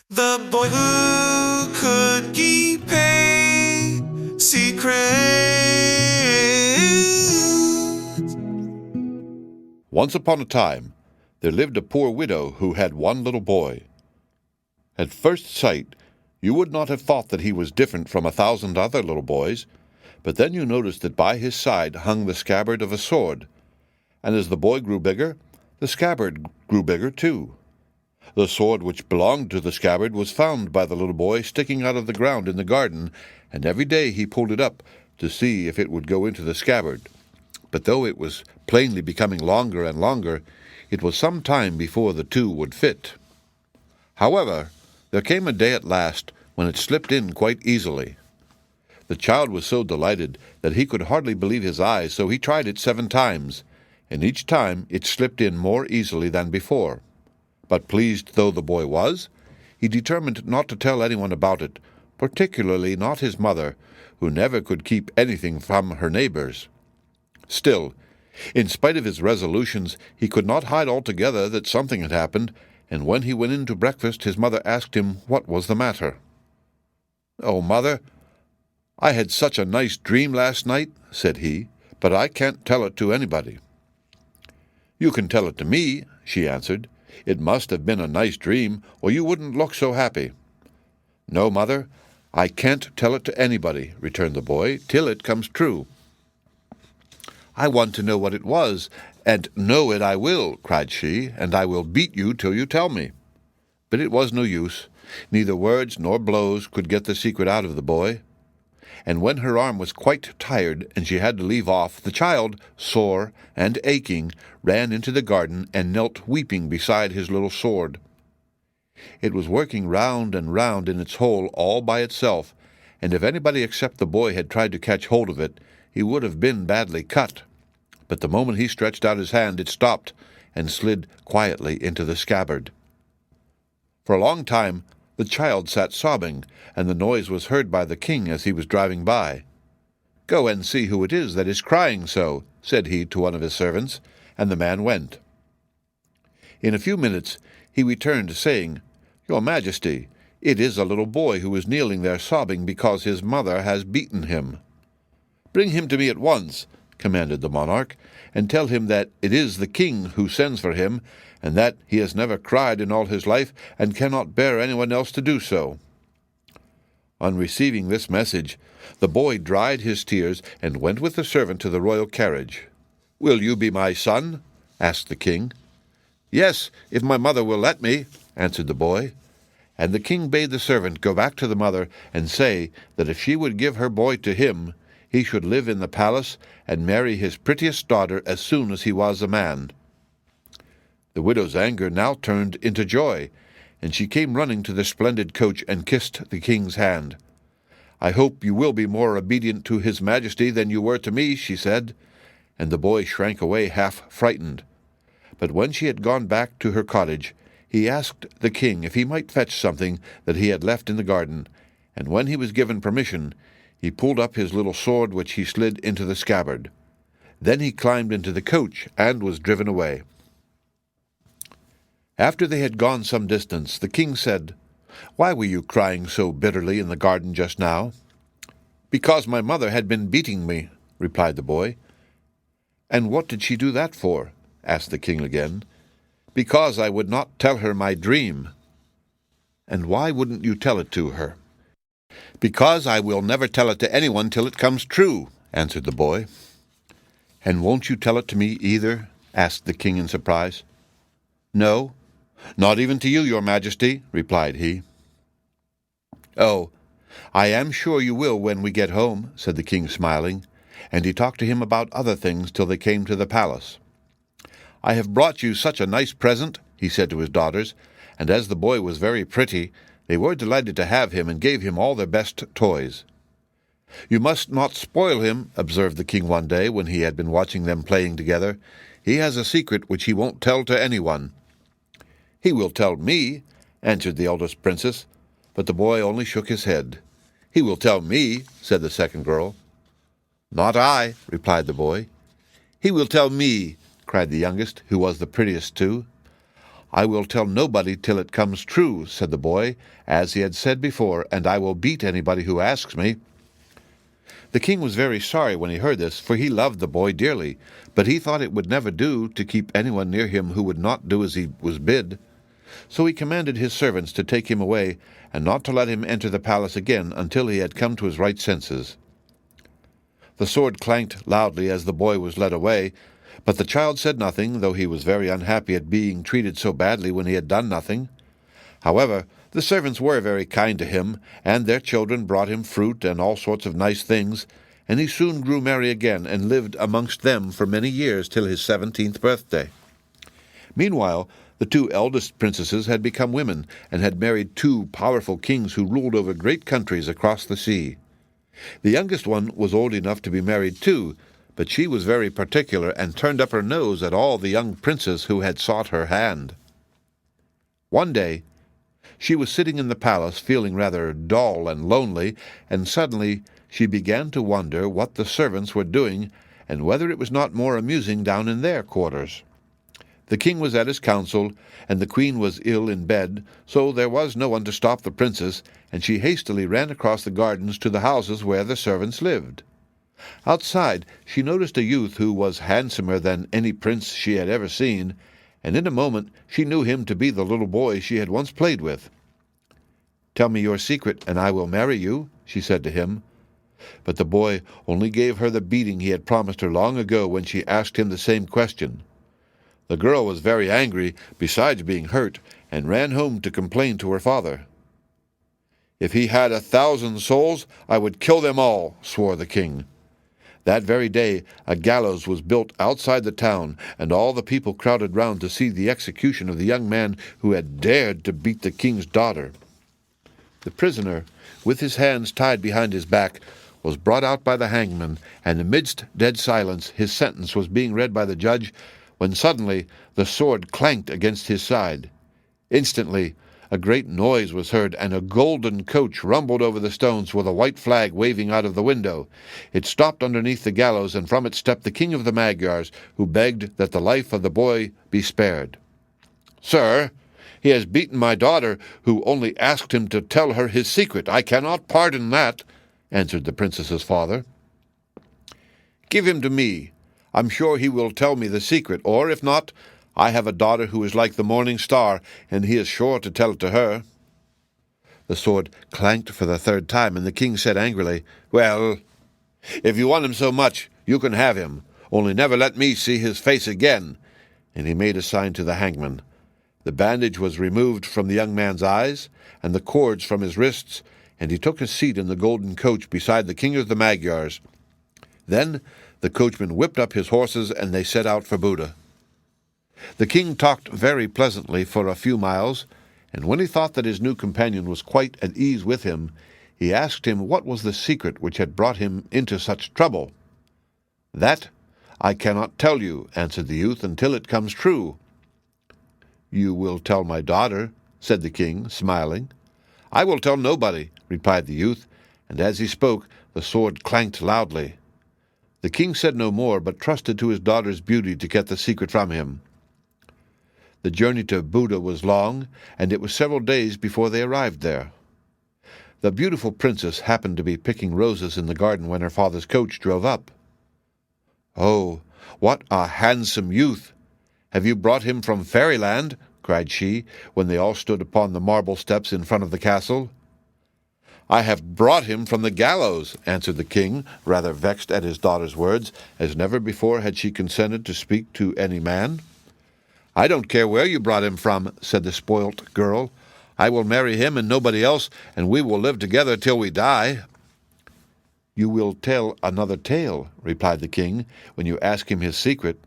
The boy who could keep a secret. Once upon a time, there lived a poor widow who had one little boy. At first sight, you would not have thought that he was different from 1,000 other little boys, but then you noticed that by his side hung the scabbard of a sword, and as the boy grew bigger, the scabbard grew bigger too. The sword which belonged to the scabbard was found by the little boy sticking out of the ground in the garden, and every day he pulled it up to see if it would go into the scabbard. But though it was plainly becoming longer and longer, it was some time before the two would fit. However, there came a day at last when it slipped in quite easily. The child was so delighted that he could hardly believe his eyes, so he tried it 7 times, and each time it slipped in more easily than before. But pleased though the boy was, he determined not to tell anyone about it, particularly not his mother, who never could keep anything from her neighbors. Still, in spite of his resolutions, he could not hide altogether that something had happened, and when he went in to breakfast his mother asked him what was the matter. "Oh, Mother, I had such a nice dream last night," said he, "but I can't tell it to anybody." "You can tell it to me," she answered. "It must have been a nice dream, or you wouldn't look so happy." "No, Mother, I can't tell it to anybody," returned the boy, "till it comes true." "I want to know what it was, and know it I will," cried she, "and I will beat you till you tell me." But it was no use. Neither words nor blows could get the secret out of the boy. And when her arm was quite tired and she had to leave off, the child, sore and aching, ran into the garden and knelt weeping beside his little sword. It was working round and round in its hole all by itself, and if anybody except the boy had tried to catch hold of it, he would have been badly cut. But the moment he stretched out his hand, it stopped and slid quietly into the scabbard. For a long time the child sat sobbing, and the noise was heard by the king as he was driving by. "Go and see who it is that is crying so," said he to one of his servants, and the man went. In a few minutes he returned, saying, "Your Majesty, it is a little boy who is kneeling there sobbing because his mother has beaten him." "Bring him to me at once," commanded the monarch, "and tell him that it is the king who sends for him, and that he has never cried in all his life, and cannot bear anyone else to do so." On receiving this message, the boy dried his tears and went with the servant to the royal carriage. "Will you be my son?" asked the king. "Yes, if my mother will let me," answered the boy. And the king bade the servant go back to the mother and say that if she would give her boy to him, he should live in the palace and marry his prettiest daughter as soon as he was a man. The widow's anger now turned into joy, and she came running to the splendid coach and kissed the king's hand. "I hope you will be more obedient to his majesty than you were to me," she said, and the boy shrank away half frightened. But when she had gone back to her cottage, he asked the king if he might fetch something that he had left in the garden, and when he was given permission, he pulled up his little sword, which he slid into the scabbard. Then he climbed into the coach and was driven away. After they had gone some distance, the king said, "Why were you crying so bitterly in the garden just now?" "Because my mother had been beating me," replied the boy. "And what did she do that for?" asked the king again. "Because I would not tell her my dream." "And why wouldn't you tell it to her?" "Because I will never tell it to anyone till it comes true," answered the boy. "And won't you tell it to me either?" asked the king in surprise. "No, not even to you, your majesty," replied he. "Oh, I am sure you will when we get home," said the king, smiling, and he talked to him about other things till they came to the palace. "I have brought you such a nice present," he said to his daughters, and as the boy was very pretty, they were delighted to have him and gave him all their best toys. "You must not spoil him," observed the king one day when he had been watching them playing together. "He has a secret which he won't tell to anyone." "He will tell me," answered the eldest princess, but the boy only shook his head. "He will tell me," said the second girl. "Not I," replied the boy. "He will tell me," cried the youngest, who was the prettiest too. "I will tell nobody till it comes true," said the boy, as he had said before, "and I will beat anybody who asks me." The king was very sorry when he heard this, for he loved the boy dearly, but he thought it would never do to keep anyone near him who would not do as he was bid. So he commanded his servants to take him away, and not to let him enter the palace again until he had come to his right senses. The sword clanked loudly as the boy was led away, but the child said nothing, though he was very unhappy at being treated so badly when he had done nothing. However, the servants were very kind to him, and their children brought him fruit and all sorts of nice things, and he soon grew merry again and lived amongst them for many years till his 17th birthday. Meanwhile, the two eldest princesses had become women, and had married two powerful kings who ruled over great countries across the sea. The youngest one was old enough to be married too, but she was very particular and turned up her nose at all the young princes who had sought her hand. One day she was sitting in the palace feeling rather dull and lonely, and suddenly she began to wonder what the servants were doing, and whether it was not more amusing down in their quarters. The king was at his council, and the queen was ill in bed, so there was no one to stop the princess, and she hastily ran across the gardens to the houses where the servants lived. Outside she noticed a youth who was handsomer than any prince she had ever seen, and in a moment she knew him to be the little boy she had once played with. "Tell me your secret, and I will marry you," she said to him. But the boy only gave her the beating he had promised her long ago when she asked him the same question. The girl was very angry, besides being hurt, and ran home to complain to her father. "If he had 1,000 souls, I would kill them all," swore the king. That very day a gallows was built outside the town, and all the people crowded round to see the execution of the young man who had dared to beat the king's daughter. The prisoner, with his hands tied behind his back, was brought out by the hangman, and amidst dead silence his sentence was being read by the judge, when suddenly the sword clanked against his side. Instantly a great noise was heard, and a golden coach rumbled over the stones with a white flag waving out of the window. It stopped underneath the gallows, and from it stepped the king of the Magyars, who begged that the life of the boy be spared. "Sir, he has beaten my daughter, who only asked him to tell her his secret. I cannot pardon that," answered the princess's father. "Give him to me. I'm sure he will tell me the secret, or if not, I have a daughter who is like the morning star, and he is sure to tell it to her." The sword clanked for the third time, and the king said angrily, "Well, if you want him so much, you can have him, only never let me see his face again." And he made a sign to the hangman. The bandage was removed from the young man's eyes, and the cords from his wrists, and he took his seat in the golden coach beside the king of the Magyars. Then the coachman whipped up his horses, and they set out for Buda. The king talked very pleasantly for a few miles, and when he thought that his new companion was quite at ease with him, he asked him what was the secret which had brought him into such trouble. "That I cannot tell you," answered the youth, "until it comes true." "You will tell my daughter," said the king, smiling. "I will tell nobody," replied the youth, and as he spoke the sword clanked loudly. The king said no more, but trusted to his daughter's beauty to get the secret from him. The journey to Buda was long, and it was several days before they arrived there. The beautiful princess happened to be picking roses in the garden when her father's coach drove up. "Oh, what a handsome youth! Have you brought him from fairyland?" cried she, when they all stood upon the marble steps in front of the castle. "I have brought him from the gallows," answered the king, rather vexed at his daughter's words, as never before had she consented to speak to any man. "I don't care where you brought him from," said the spoilt girl. "I will marry him and nobody else, and we will live together till we die." "You will tell another tale," replied the king, "when you ask him his secret.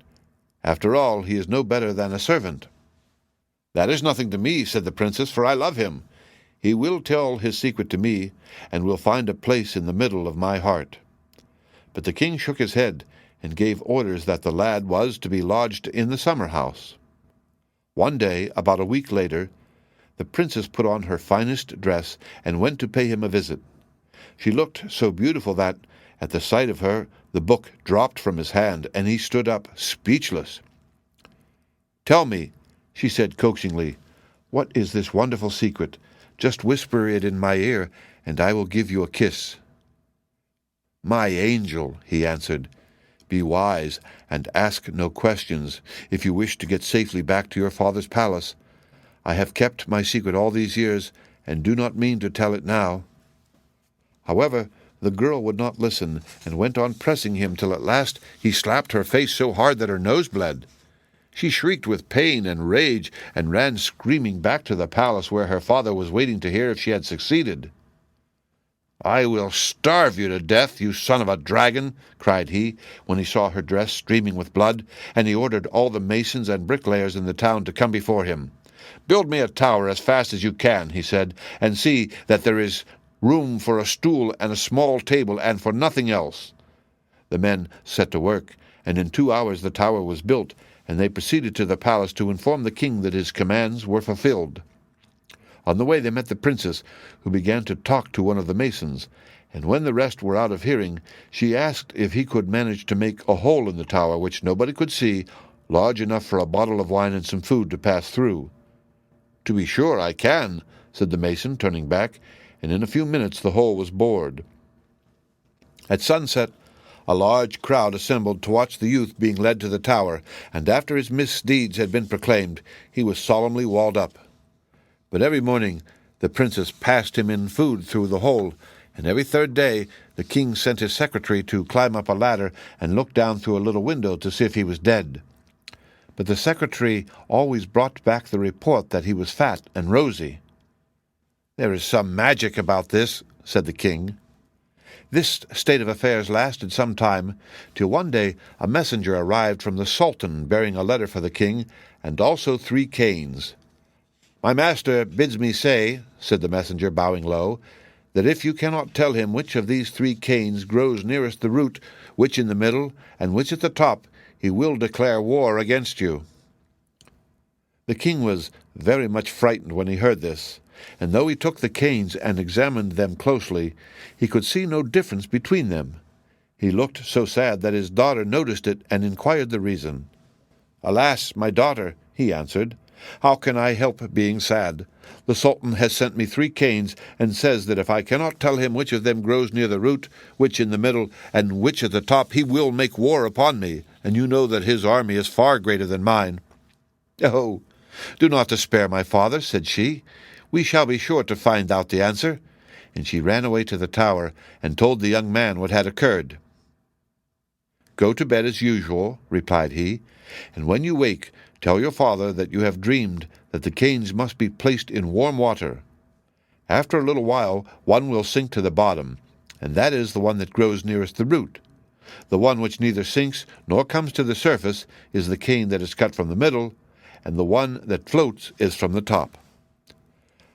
After all, he is no better than a servant." "That is nothing to me," said the princess, "for I love him. He will tell his secret to me, and will find a place in the middle of my heart." But the king shook his head, and gave orders that the lad was to be lodged in the summer-house. One day, about a week later, the princess put on her finest dress, and went to pay him a visit. She looked so beautiful that, at the sight of her, the book dropped from his hand, and he stood up, speechless. "Tell me, She said coaxingly, "What is this wonderful secret? Just whisper it in my ear, and I will give you a kiss." "My angel," he answered, "be wise and ask no questions if you wish to get safely back to your father's palace. I have kept my secret all these years, and do not mean to tell it now." However, the girl would not listen, and went on pressing him till at last he slapped her face so hard that her nose bled. She shrieked with pain and rage, and ran screaming back to the palace where her father was waiting to hear if she had succeeded. "I will starve you to death, you son of a dragon," cried he, when he saw her dress streaming with blood, and he ordered all the masons and bricklayers in the town to come before him. "Build me a tower as fast as you can," he said, "and see that there is room for a stool and a small table, and for nothing else." The men set to work, and in 2 hours the tower was built, and they proceeded to the palace to inform the king that his commands were fulfilled. On the way they met the princess, who began to talk to one of the masons, and when the rest were out of hearing, she asked if he could manage to make a hole in the tower which nobody could see, large enough for a bottle of wine and some food to pass through. "To be sure I can," said the mason, turning back, and in a few minutes the hole was bored. At sunset, a large crowd assembled to watch the youth being led to the tower, and after his misdeeds had been proclaimed, he was solemnly walled up. But every morning the princess passed him in food through the hole, and every third day the king sent his secretary to climb up a ladder and look down through a little window to see if he was dead. But the secretary always brought back the report that he was fat and rosy. "There is some magic about this," said the king. This state of affairs lasted some time, till one day a messenger arrived from the Sultan bearing a letter for the king, and also 3 canes. "My master bids me say," said the messenger, bowing low, "that if you cannot tell him which of these 3 canes grows nearest the root, which in the middle, and which at the top, he will declare war against you." The king was very much frightened when he heard this, and though he took the canes and examined them closely, he could see no difference between them. He looked so sad that his daughter noticed it and inquired the reason. "Alas, my daughter," he answered, "how can I help being sad? The Sultan has sent me 3 canes, and says that if I cannot tell him which of them grows near the root, which in the middle, and which at the top, he will make war upon me, and you know that his army is far greater than mine." "Oh, do not despair, my father," said she. "We shall be sure to find out the answer." And she ran away to the tower, and told the young man what had occurred. "Go to bed as usual," replied he, "and when you wake, tell your father that you have dreamed that the canes must be placed in warm water. After a little while one will sink to the bottom, and that is the one that grows nearest the root. The one which neither sinks nor comes to the surface is the cane that is cut from the middle, and the one that floats is from the top."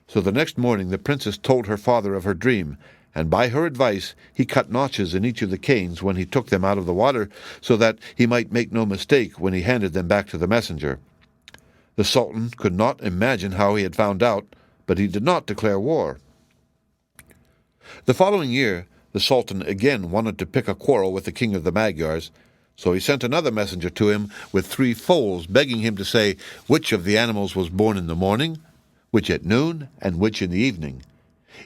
So the next morning the princess told her father of her dream, and by her advice he cut notches in each of the canes when he took them out of the water, so that he might make no mistake when he handed them back to the messenger. The Sultan could not imagine how he had found out, but he did not declare war. The following year the Sultan again wanted to pick a quarrel with the king of the Magyars, so he sent another messenger to him with 3 foals, begging him to say which of the animals was born in the morning, which at noon, and which in the evening.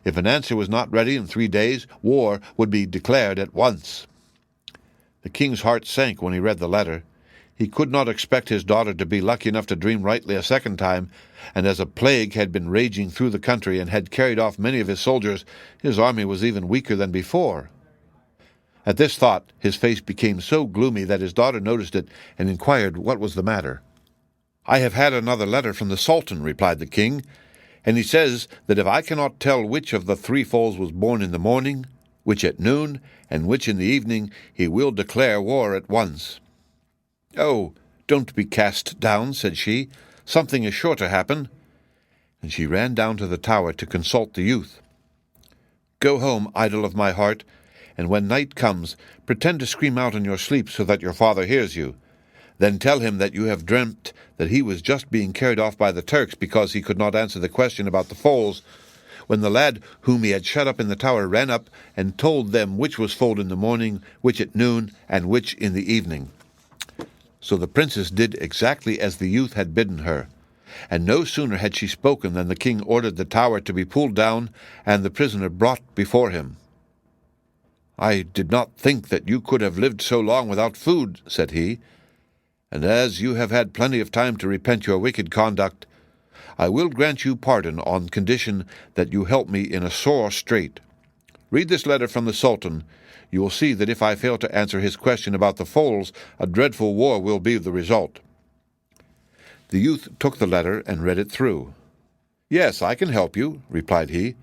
If an answer was not ready in 3 days, war would be declared at once. The king's heart sank when he read the letter. He could not expect his daughter to be lucky enough to dream rightly a second time, and as a plague had been raging through the country and had carried off many of his soldiers, his army was even weaker than before. At this thought his face became so gloomy that his daughter noticed it and inquired what was the matter. "I have had another letter from the Sultan," replied the king, "and he says that if I cannot tell which of the 3 foals was born in the morning, which at noon, and which in the evening, he will declare war at once." "Oh, don't be cast down," said she. "Something is sure to happen." And she ran down to the tower to consult the youth. "Go home, idol of my heart, and when night comes, pretend to scream out in your sleep so that your father hears you. Then tell him that you have dreamt that he was just being carried off by the Turks because he could not answer the question about the foals, when the lad whom he had shut up in the tower ran up and told them which was foaled in the morning, which at noon, and which in the evening." So the princess did exactly as the youth had bidden her. And no sooner had she spoken than the king ordered the tower to be pulled down and the prisoner brought before him. "I did not think that you could have lived so long without food," said he, "and as you have had plenty of time to repent your wicked conduct, I will grant you pardon on condition that you help me in a sore strait. Read this letter from the Sultan. You will see that if I fail to answer his question about the foals, a dreadful war will be the result." The youth took the letter and read it through. "Yes, I can help you," replied he.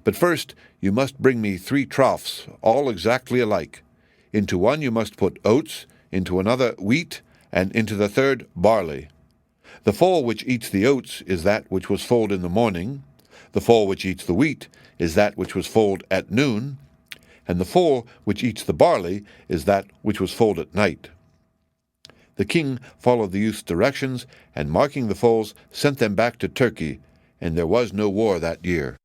"But first you must bring me 3 troughs, all exactly alike. Into one you must put oats, into another wheat, and into the third barley. The foal which eats the oats is that which was foaled in the morning, the foal which eats the wheat is that which was foaled at noon, and the foal which eats the barley is that which was foaled at night." The king followed the youth's directions, and marking the foals, sent them back to Turkey, and there was no war that year.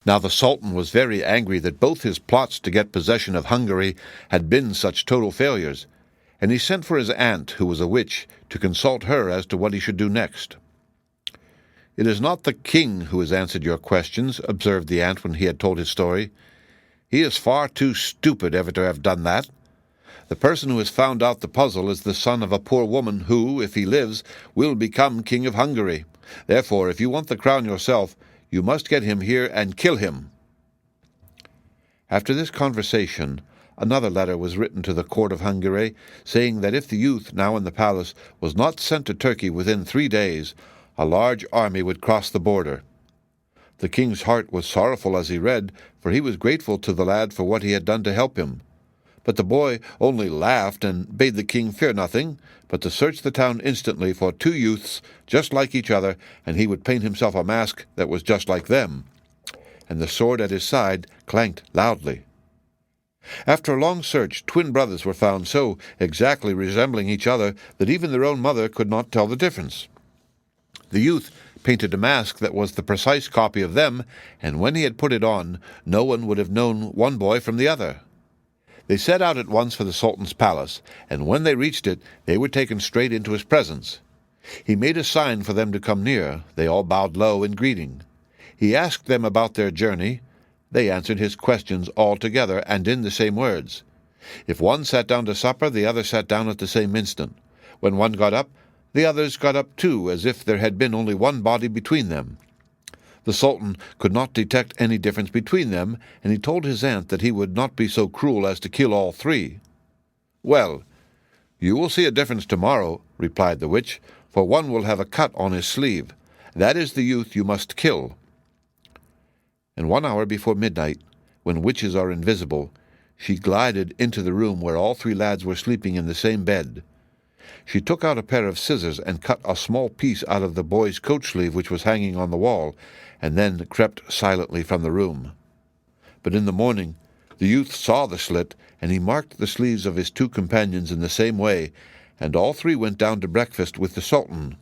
Now the Sultan was very angry that both his plots to get possession of Hungary had been such total failures, and he sent for his aunt, who was a witch, to consult her as to what he should do next. "It is not the king who has answered your questions," observed the aunt when he had told his story. "He is far too stupid ever to have done that. The person who has found out the puzzle is the son of a poor woman who, if he lives, will become king of Hungary. Therefore, if you want the crown yourself, you must get him here and kill him." After this conversation, another letter was written to the court of Hungary, saying that if the youth, now in the palace, was not sent to Turkey within 3 days, a large army would cross the border. The king's heart was sorrowful as he read, for he was grateful to the lad for what he had done to help him. But the boy only laughed and bade the king fear nothing, but to search the town instantly for 2 youths just like each other, and he would paint himself a mask that was just like them. And the sword at his side clanked loudly. After a long search, twin brothers were found so exactly resembling each other that even their own mother could not tell the difference. The youth painted a mask that was the precise copy of them, and when he had put it on, no one would have known one boy from the other. They set out at once for the Sultan's palace, and when they reached it, they were taken straight into his presence. He made a sign for them to come near. They all bowed low in greeting. He asked them about their journey. They answered his questions all together, and in the same words. If one sat down to supper, the other sat down at the same instant. When one got up, the others got up too, as if there had been only one body between them. The Sultan could not detect any difference between them, and he told his aunt that he would not be so cruel as to kill all 3. "Well, you will see a difference tomorrow," replied the witch, "for one will have a cut on his sleeve. That is the youth you must kill." And 1 hour before midnight, when witches are invisible, she glided into the room where all 3 lads were sleeping in the same bed. She took out a pair of scissors and cut a small piece out of the boy's coat sleeve which was hanging on the wall, and then crept silently from the room. But in the morning the youth saw the slit, and he marked the sleeves of his 2 companions in the same way, and all 3 went down to breakfast with the Sultan.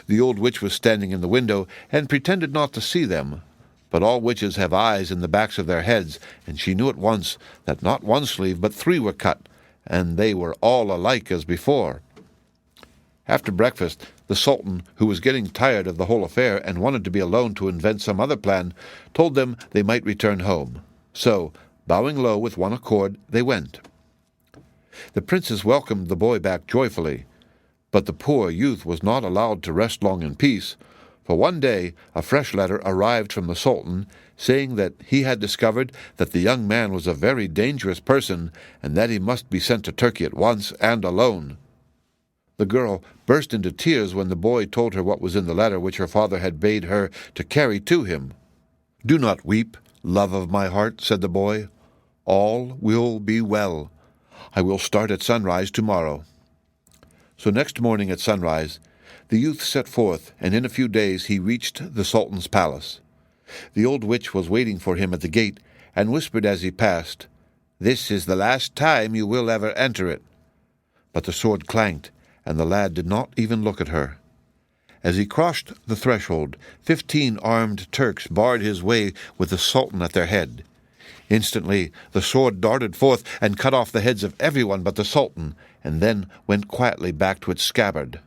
The old witch was standing in the window, and pretended not to see them. But all witches have eyes in the backs of their heads, and she knew at once that not 1 sleeve but 3 were cut, and they were all alike as before. After breakfast, the Sultan, who was getting tired of the whole affair and wanted to be alone to invent some other plan, told them they might return home. So, bowing low with one accord, they went. The princes welcomed the boy back joyfully, but the poor youth was not allowed to rest long in peace, for one day a fresh letter arrived from the Sultan, saying that he had discovered that the young man was a very dangerous person, and that he must be sent to Turkey at once and alone. The girl burst into tears when the boy told her what was in the letter which her father had bade her to carry to him. "Do not weep, love of my heart," said the boy. "All will be well. I will start at sunrise tomorrow." So next morning at sunrise, the youth set forth, and in a few days he reached the Sultan's palace. The old witch was waiting for him at the gate, and whispered as he passed, "This is the last time you will ever enter it." But the sword clanked, and the lad did not even look at her. As he crossed the threshold, 15 armed Turks barred his way with the Sultan at their head. Instantly the sword darted forth and cut off the heads of everyone but the Sultan, and then went quietly back to its scabbard.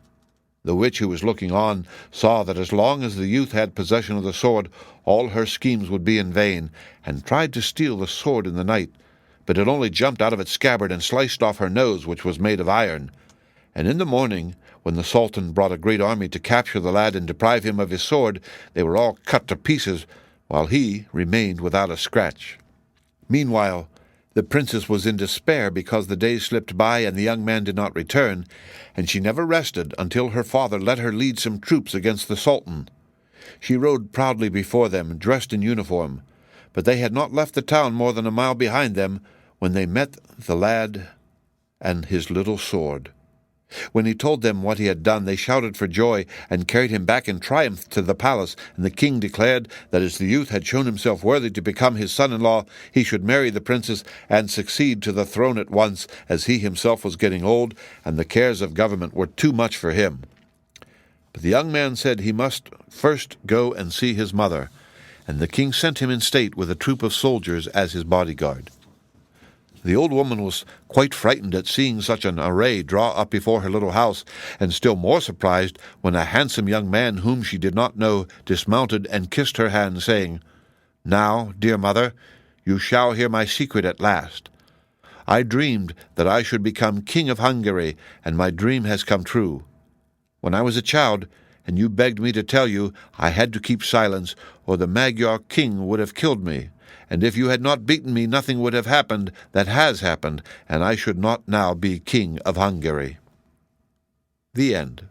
The witch, who was looking on, saw that as long as the youth had possession of the sword, all her schemes would be in vain, and tried to steal the sword in the night. But it only jumped out of its scabbard and sliced off her nose, which was made of iron. And in the morning, when the Sultan brought a great army to capture the lad and deprive him of his sword, they were all cut to pieces, while he remained without a scratch. Meanwhile, the princess was in despair because the days slipped by and the young man did not return, and she never rested until her father let her lead some troops against the Sultan. She rode proudly before them, dressed in uniform, but they had not left the town more than a mile behind them when they met the lad and his little sword. When he told them what he had done, they shouted for joy and carried him back in triumph to the palace, and the king declared that as the youth had shown himself worthy to become his son-in-law, he should marry the princess and succeed to the throne at once, as he himself was getting old, and the cares of government were too much for him. But the young man said he must first go and see his mother, and the king sent him in state with a troop of soldiers as his bodyguard. The old woman was quite frightened at seeing such an array draw up before her little house, and still more surprised when a handsome young man whom she did not know dismounted and kissed her hand, saying, "Now, dear mother, you shall hear my secret at last. I dreamed that I should become king of Hungary, and my dream has come true. When I was a child, and you begged me to tell you, I had to keep silence, or the Magyar king would have killed me. And if you had not beaten me, nothing would have happened that has happened, and I should not now be king of Hungary." The end.